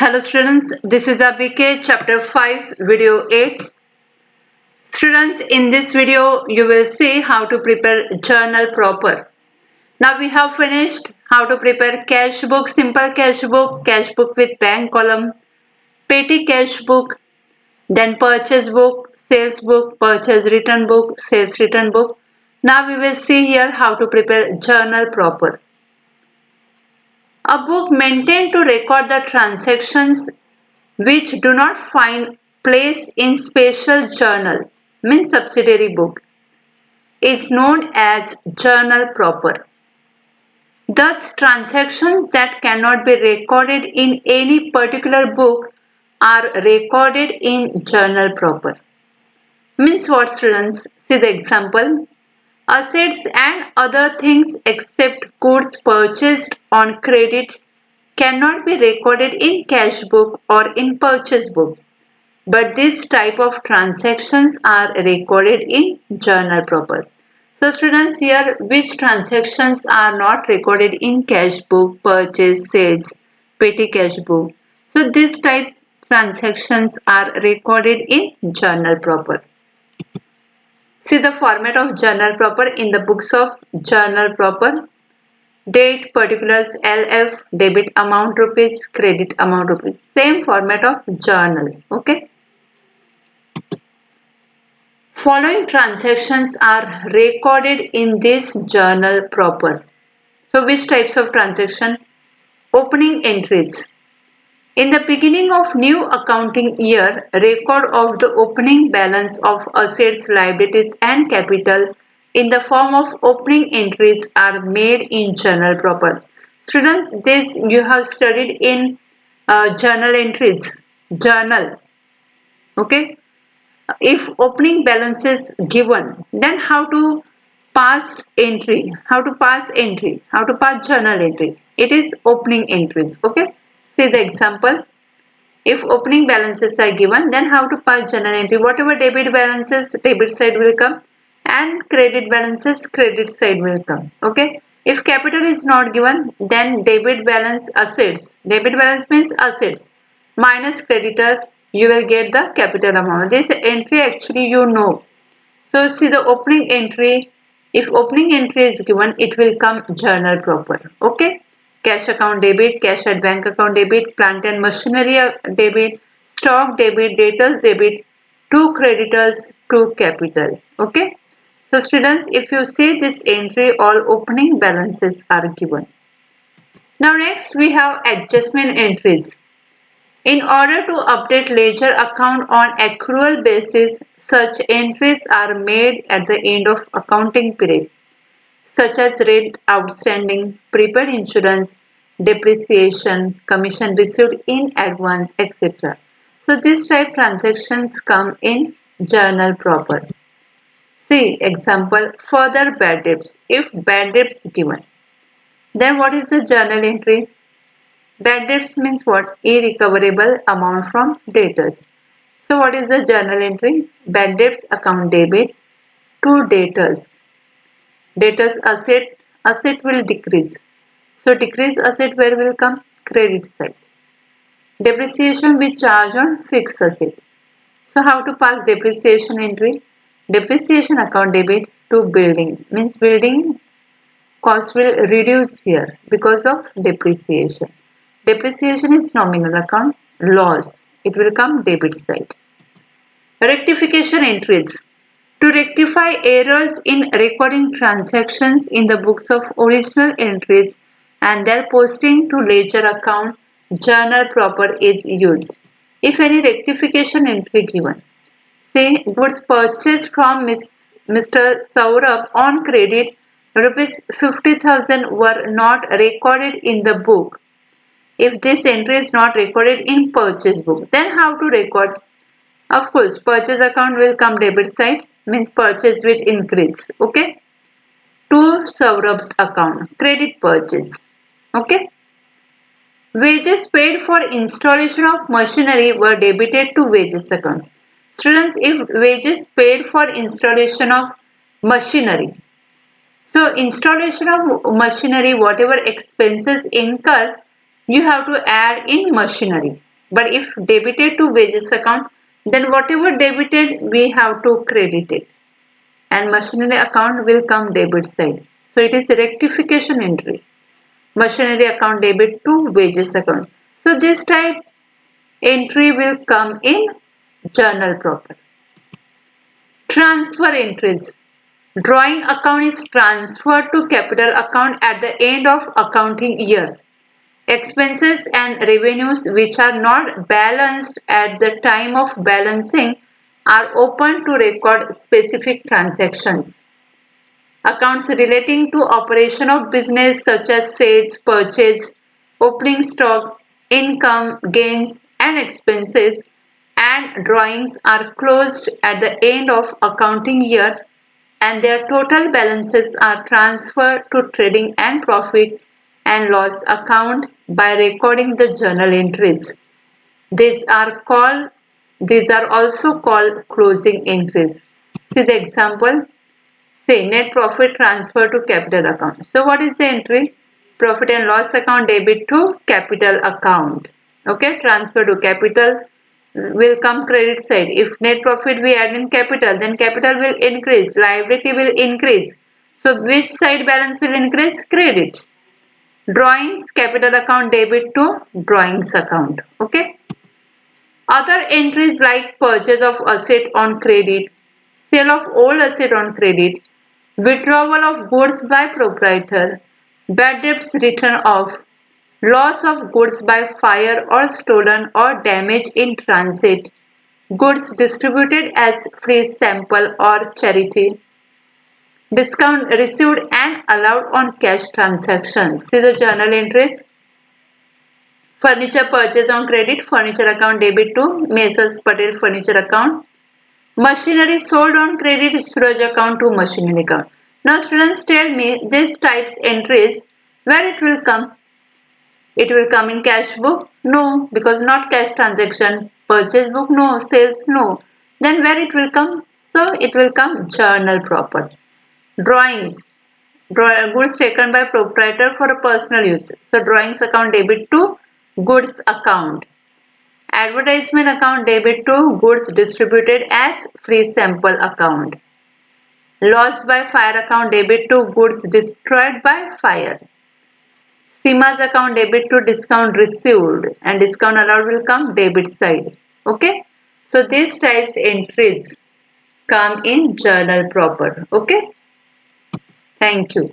Hello students, this is ABK chapter 5 video 8. Students, in this video you will see how to prepare journal proper. Now we have finished how to prepare cash book, simple cash book with bank column, petty cash book, then purchase book, sales book, purchase return book, sales return book. Now we will see here how to prepare journal proper. A book maintained to record the transactions which do not find place in special journal means subsidiary book is known as journal proper. Thus, transactions that cannot be recorded in any particular book are recorded in journal proper. Means what, students? See the example. Assets and other things except goods purchased on credit cannot be recorded in cash book or in purchase book, but this type of transactions are recorded in journal proper. So students, here which transactions are not recorded in cash book, purchase, sales, petty cash book. So this type transactions are recorded in journal proper. See the format of journal proper in the books of journal proper. Date, particulars, LF, debit amount rupees, credit amount rupees. Same format of journal. Okay. Following transactions are recorded in this journal proper. So which types of transaction? Opening entries. In the beginning of new accounting year, record of the opening balance of assets, liabilities and capital in the form of opening entries are made in journal proper. Students, this you have studied in journal entries. Journal. Okay. If opening balance is given, then how to pass entry, how to pass journal entry. It is opening entries. Okay. See the example. If opening balances are given, then how to pass journal entry. Whatever debit balances, debit side will come, and credit balances, credit side will come. Okay. If capital is not given, then debit balance assets. Debit balance means assets minus creditor. You will get the capital amount. This entry actually you know. So see the opening entry. If opening entry is given, it will come journal proper. Okay. Cash account debit, cash at bank account debit, plant and machinery debit, stock debit, debtors debit, two creditors, two capital. Okay. So students, if you see this entry, all opening balances are given. Now next we have adjustment entries. In order to update ledger account on accrual basis, such entries are made at the end of accounting period, such as rent outstanding, prepaid insurance, depreciation, commission received in advance, etc. So these type transactions come in journal proper. See example, further bad debts. If bad debts given, then what is the journal entry? Bad debts means what? Irrecoverable amount from debtors. So what is the journal entry? Bad debts account debit to debtors. Debtors asset will decrease. So decrease asset where will come? Credit side. Depreciation we charge on fixed asset. So how to pass depreciation entry? Depreciation account debit to building means building cost will reduce here because of depreciation. Depreciation is nominal account loss. It will come debit side. Rectification entries. To rectify errors in recording transactions in the books of original entries and their posting to ledger account, journal proper is used. If any rectification entry given, say goods purchased from Mr. Saurabh on credit rupees 50,000 were not recorded in the book. If this entry is not recorded in purchase book, then how to record? Of course, purchase account will come debit side, means purchase will increase. Okay. To Saurabh's account, credit purchase. Okay. Wages paid for installation of machinery were debited to wages account. Students, if wages paid for installation of machinery, so installation of machinery, whatever expenses incurred, you have to add in machinery. But if debited to wages account, then whatever debited we have to credit it, and machinery account will come debit side. So it is rectification entry. Machinery account debit to wages account. So this type entry will come in journal proper. Transfer entries. Drawing account is transferred to capital account at the end of accounting year. Expenses and revenues which are not balanced at the time of balancing are open to record specific transactions. Accounts relating to operation of business such as sales, purchase, opening stock, income, gains and expenses and drawings are closed at the end of accounting year and their total balances are transferred to trading and profit and loss account by recording the journal entries. These are also called closing entries. See the example. Say net profit transfer to capital account. So what is the entry? Profit and loss account debit to capital account. Okay, transfer to capital will come credit side. If net profit we add in capital, then capital will increase, liability will increase. So which side balance will increase? Credit. Drawings, capital account debit to drawings account. Okay. Other entries like purchase of asset on credit, sale of old asset on credit, withdrawal of goods by proprietor, bad debts written off, loss of goods by fire or stolen or damage in transit, goods distributed as free sample or charity, discount received and allowed on cash transactions. See the journal entries. Furniture purchase on credit, furniture account debit to Messrs Patel furniture account. Machinery sold on credit, Suraj account to machinery account. Now students tell me these types entries where it will come. It will come in cash book? No, because not cash transaction. Purchase book? No. Sales? No. Then where it will come? So it will come journal proper. Drawings. Goods taken by proprietor for a personal use. So drawings account debit to goods account. Advertisement account debit to goods distributed as free sample account. Loss by fire account debit to goods destroyed by fire. CIMA's account debit to discount received and discount allowed will come debit side. Okay. So these types entries come in journal proper. Okay. Thank you.